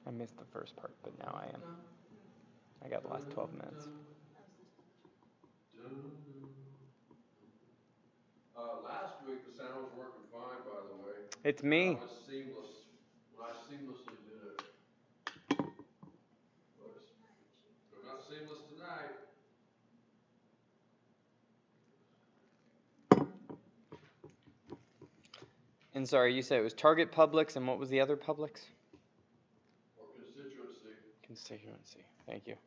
I missed the first part, but now I am. I got the last 12 minutes. Last week the sound was working fine, by the way. It's me. It was seamless. When I seamlessly did it. But not seamless tonight. And sorry, you said it was Target Publix, and what was the other Publix? Or constituency. Constituency. Thank you.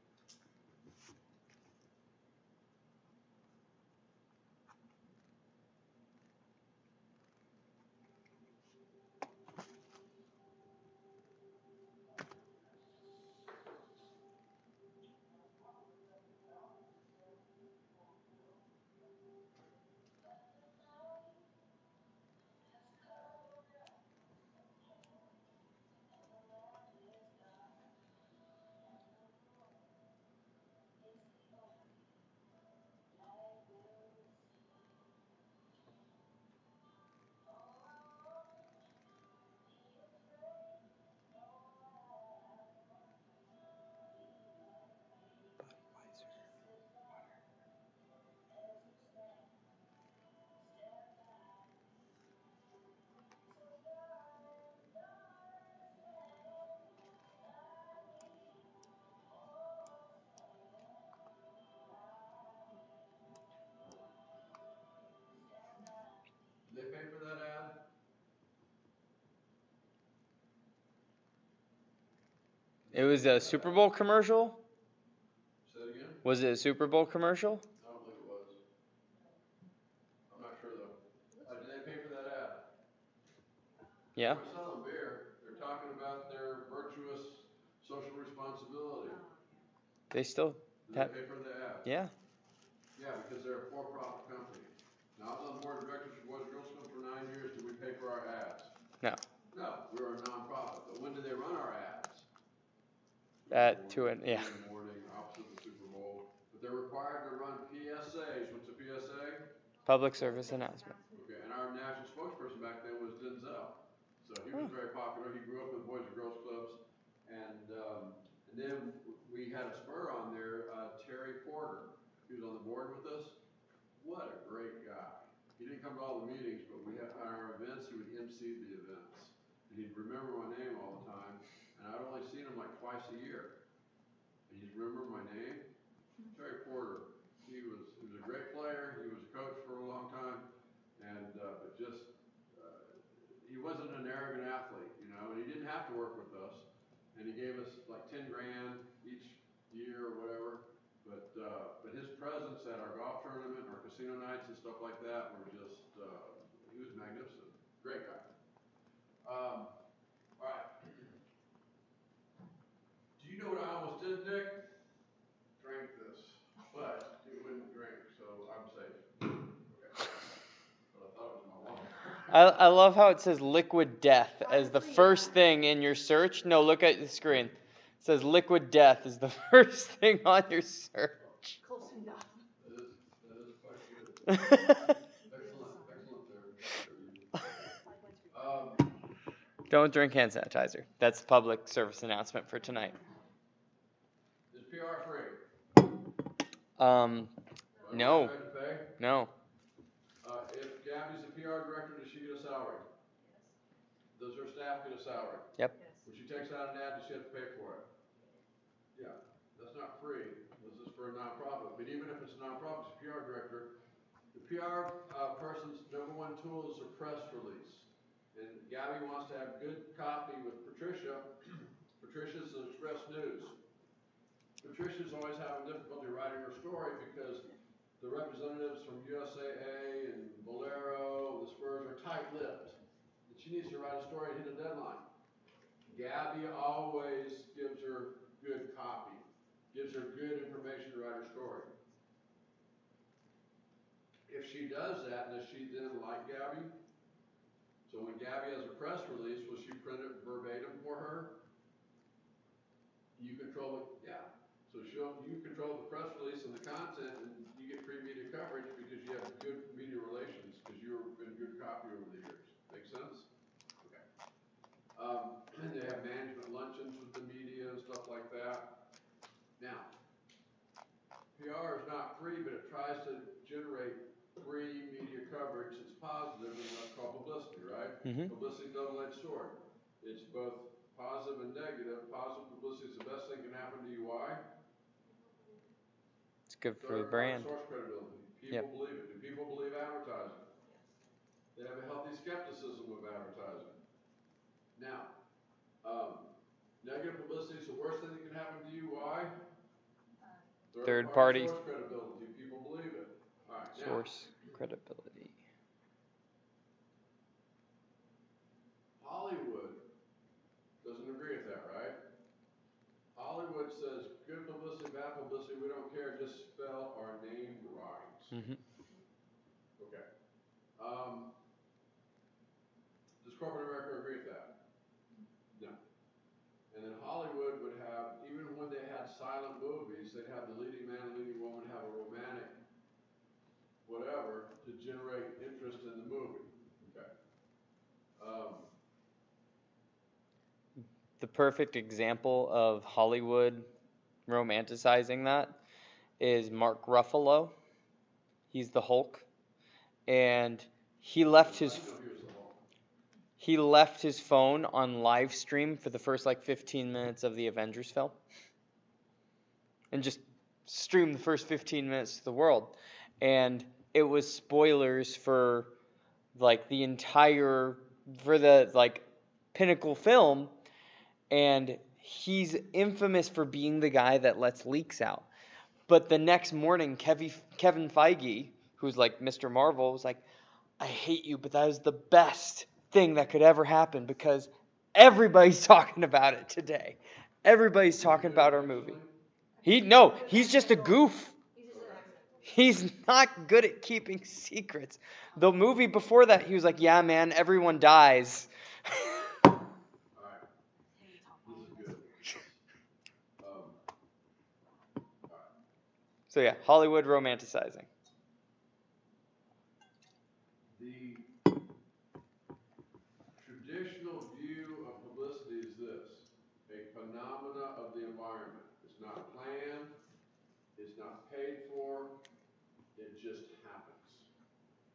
Did they pay for that ad? It was a Super Bowl commercial? Say it again? Was it a Super Bowl commercial? I don't think it was. I'm not sure though. Did they pay for that ad? Yeah. We're selling beer. They're talking about their virtuous social responsibility. They still Did they pay for the ad? Yeah. Yeah, because they're a for-profit company. Now, I was on the board of directors for Boys and Girls Club for 9 years. Did we pay for our ads? No. No, we were a nonprofit. But when did they run our ads? At 2 and yeah. In the morning, opposite the Super Bowl. But they're required to run PSAs. What's a PSA? Public service announcement. Okay, and our national spokesperson back then was Denzel. So he was very popular. He grew up with Boys and Girls Clubs. And then we had a spur on there, Terry Porter. He was on the board with us. What a great guy. He didn't come to all the meetings, but we had our events, he would MC the events. And he'd remember my name all the time. And I'd only seen him like twice a year. And he'd remember my name. Terry Porter. He was a great player. He was a coach for a long time. And but just he wasn't an arrogant athlete, you know, and he didn't have to work with us. And he gave us like 10 grand each year or whatever. But his presence at our golf tournament, our casino nights and stuff like that were just, he was magnificent. Great guy. All right. Do you know what I almost did, Nick? Drank this, but it wouldn't drink, so I'm safe. Okay. But I thought it was my water. I love how it says liquid death as the first thing in your search. No, look at the screen. It says liquid death is the first thing on your search. Close enough. That is quite good. Excellent there. Don't drink hand sanitizer. That's the public service announcement for tonight. Is PR free? No. To pay? No. If Gabby's the PR director, does she get a salary? Yes. Does her staff get a salary? Yep. Yes. When she takes out an ad, does she have to pay for it? Yeah, that's not free. This is for a nonprofit. But even if it's a nonprofit, it's a PR director. The PR person's #1 tool is a press release. And Gabby wants to have good copy with Patricia. Patricia's the Express News. Patricia's always having difficulty writing her story because the representatives from USAA and Valero, the Spurs, are tight-lipped. And she needs to write a story and hit a deadline. Gabby always gives her good copy, gives her good information to write her story. If she does that, does she then like Gabby? So when Gabby has a press release, will she print it verbatim for her? You control it, yeah. So you control the press release and the content, and you get free media coverage because you have good media relations because you've been good copy over the years. Make sense? Okay. And they have management luncheons with the stuff like that. Now, PR is not free, but it tries to generate free media coverage that's positive, and that's called publicity, right? Mhm. Publicity is a double-edged sword. It's both positive and negative. Positive publicity is the best thing that can happen to you. Why? It's good for the Third party brand. source credibility. People Yep. believe it. Do people believe advertising? They have a healthy skepticism of advertising. Now, negative publicity is the worst thing that can happen to you. Why? Third party source credibility. People believe it. All right. Now, source credibility. Hollywood doesn't agree with that, right? Hollywood says good publicity, bad publicity, we don't care. Just spell our name right. Mhm. Okay. Does corporate America agree with that? No. And then Hollywood would have, even when they had silent movies, they'd have the leading man and leading woman have a romantic whatever to generate interest in the movie. Okay. The perfect example of Hollywood romanticizing that is Mark Ruffalo. He's the Hulk, and he left I his didn't know he was the Hulk. he left his phone on live stream for the first like 15 minutes of the Avengers film, and just streamed the first 15 minutes to the world, and it was spoilers for like the entire for the like pinnacle film, and he's infamous for being the guy that lets leaks out. But the next morning, Kevin Feige, who's like Mr. Marvel, was like, I hate you, but that is the best thing that could ever happen because everybody's talking about it today. Everybody's talking about our movie. He's just a goof. He's not good at keeping secrets. The movie before that, he was like, yeah, man, everyone dies. All right. This is good. All right. So yeah, Hollywood romanticizing. The traditional view of publicity is this: a phenomena of the environment. It's not planned, it's not paid for, it just happens.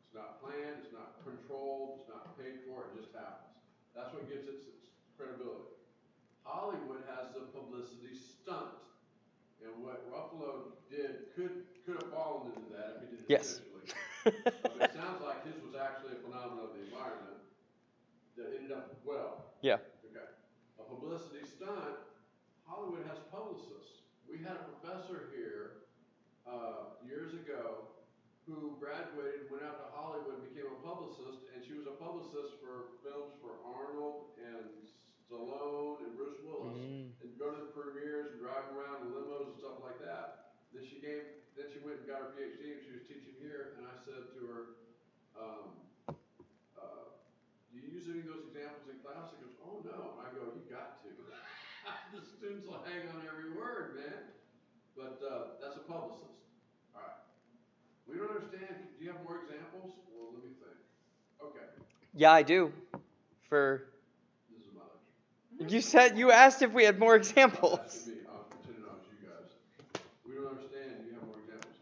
It's not planned, it's not controlled, it's not paid for, it just happens. That's what gives it its credibility. Hollywood has the publicity stunt. And what Ruffalo did could have fallen into that if he did it Yes. intentionally. But it sounds like his was actually a phenomenon of the environment that ended up well. Yeah. Okay. A publicity stunt, Hollywood has publicists. We had a professor here years ago who graduated, went out to Hollywood, and became a publicist, and she was a publicist for films for Arnold and Stallone and Bruce Willis, and go to the premieres and drive around in limos and stuff like that. Then she went and got her PhD, and she was teaching here, and I said to her, do you use any of those examples in class? She goes, oh no. And I go, you got to. The students will hang on every word, man. But that's a publicist. All right. We don't understand. Do you have more examples? Well, let me think. Okay. Yeah, I do. This is my lecture. You asked if we had more examples. That's me. I was pretending I was you guys. We don't understand. Do you have more examples?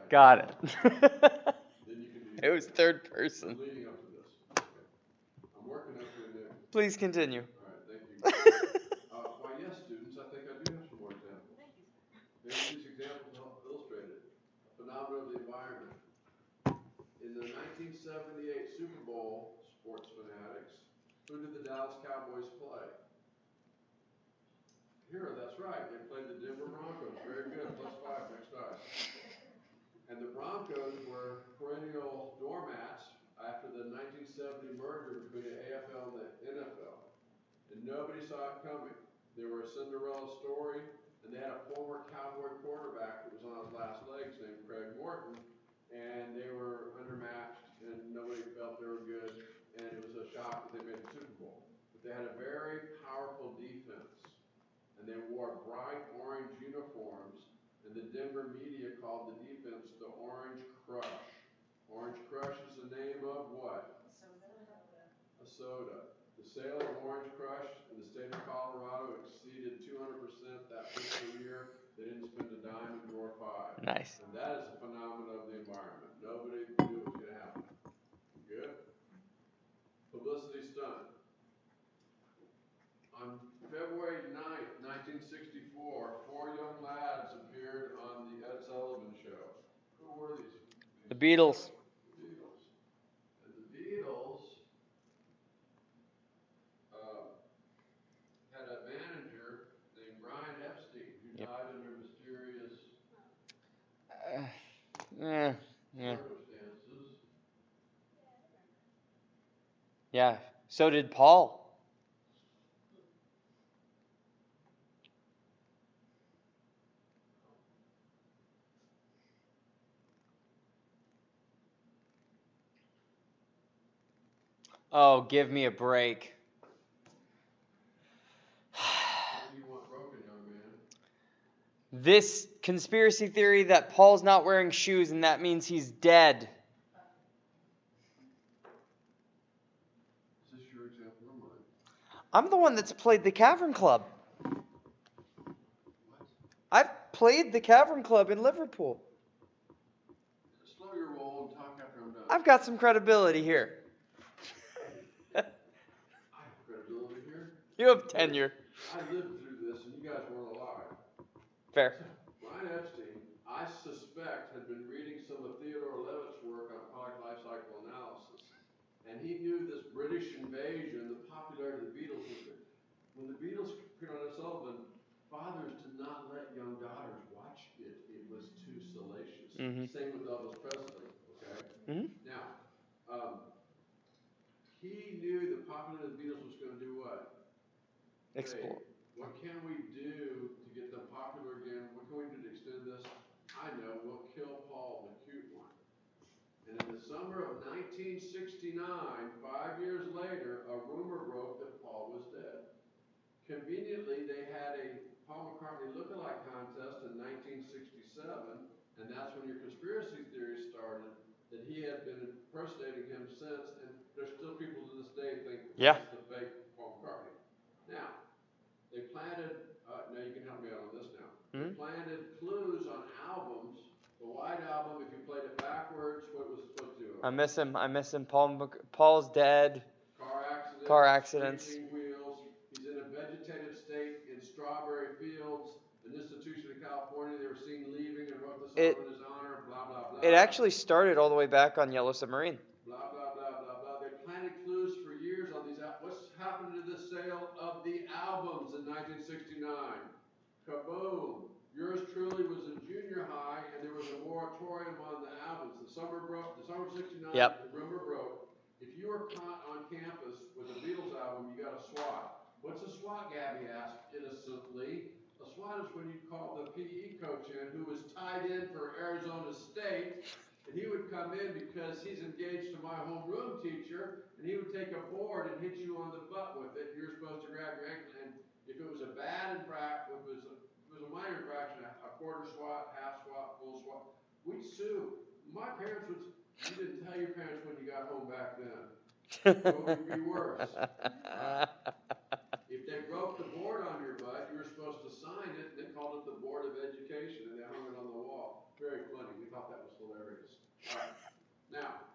Got it. Then you can do It was third person. I'm leading up to this. Okay. I'm working up to it. Please continue. All right. Thank you. Why, yes, students, I think I do have some more examples. Maybe these examples help illustrate it. A phenomenon of the environment. In the 1978 Super Bowl, sports fanatics, who did the Dallas Cowboys play? Here, that's right. They played the Denver Broncos. Very good. +5 next dice. And the Broncos were perennial doormats after the 1970 merger between the AFL and the NFL. And nobody saw it coming. They were a Cinderella story, and they had a former Cowboy quarterback that was on his last legs named Craig Morton, and they were undermatched, and nobody felt they were good, and it was a shock that they made the Super Bowl. But they had a very powerful defense, and they wore bright orange uniforms, and the Denver media called the defense the Orange Crush. Orange Crush is the name of what? A soda. The sale of Orange Crush in the state of Colorado exceeded 200% that fiscal year. They didn't spend a dime in drawer 5. Nice. And that is a phenomenon of the environment. Nobody knew it was going to happen. Good? Publicity stunt. On February 9th, 1964, 4 young lads appeared on the Ed Sullivan Show. Who were these? The Beatles. The Beatles. And the Beatles had a manager named Brian Epstein who died under mysterious Yeah. circumstances. Yeah. So did Paul. Oh, give me a break. What do you want broken, young man? This conspiracy theory that Paul's not wearing shoes and that means he's dead. Is this your example or mine? I'm the one that's played the Cavern Club. What? I've played the Cavern Club in Liverpool. Slow your roll and talk after I'm done. I've got some credibility here. I have credibility here. You have tenure. I lived through this and you guys weren't alive. Fair. Brian Epstein, I suspect, had been reading some of Theodore Levitt's work on product life cycle analysis. And he knew this British invasion, the popularity of the Beatles was good. When the Beatles appeared on Ed Sullivan, fathers did not let young daughters watch it. It was too salacious. Same with Elvis Presley, okay? Now, he knew the popularity of the Beatles was going to do what? Explore. Hey, what can we do to get them popular again? What can we do to extend this? I know, we'll kill Paul, the cute one. And in the summer of 1969, 5 years later, a rumor broke that Paul was dead. Conveniently, they had a Paul McCartney lookalike contest in 1967, and that's when your conspiracy theory started, that he had been impersonating him since, and there's still people to this day think that's the fake Paul McCartney. Now, they planted, now you can help me out on this now. They planted clues on albums. The White Album, if you played it backwards, what was it supposed to do? I miss him. Paul's dead. Car accidents. Screeching Wheels. He's in a vegetative state in strawberry fields. An institution in California they were seen leaving and wrote the song in his honor, blah, blah, blah. It actually started all the way back on Yellow Submarine. Blah, blah, blah, blah, blah. They planted clues for years on these albums. What's happened to the sale of the albums in 1969? Kaboom. Yours truly was in junior high, and there was a moratorium on the albums. The summer of 69, the rumor broke. If you were caught on campus with a Beatles album, you got a SWAT. What's a SWAT, Gabby asked innocently. A SWAT is when you call the PE coach in, who was tied in for Arizona State, and he would come in because he's engaged to my homeroom teacher, and he would take a board and hit you on the butt with it. You're supposed to grab your ankle, and if it was a bad infraction, if it was a minor infraction, a quarter SWAT, half SWAT, full SWAT, we'd sue. My parents would. You didn't tell your parents when you got home back then. What would be worse? If they broke the board on your butt, you were supposed to sign it, and they called it the Board of Education, and they hung it on the wall. Very funny. We thought that was hilarious. All right. Now,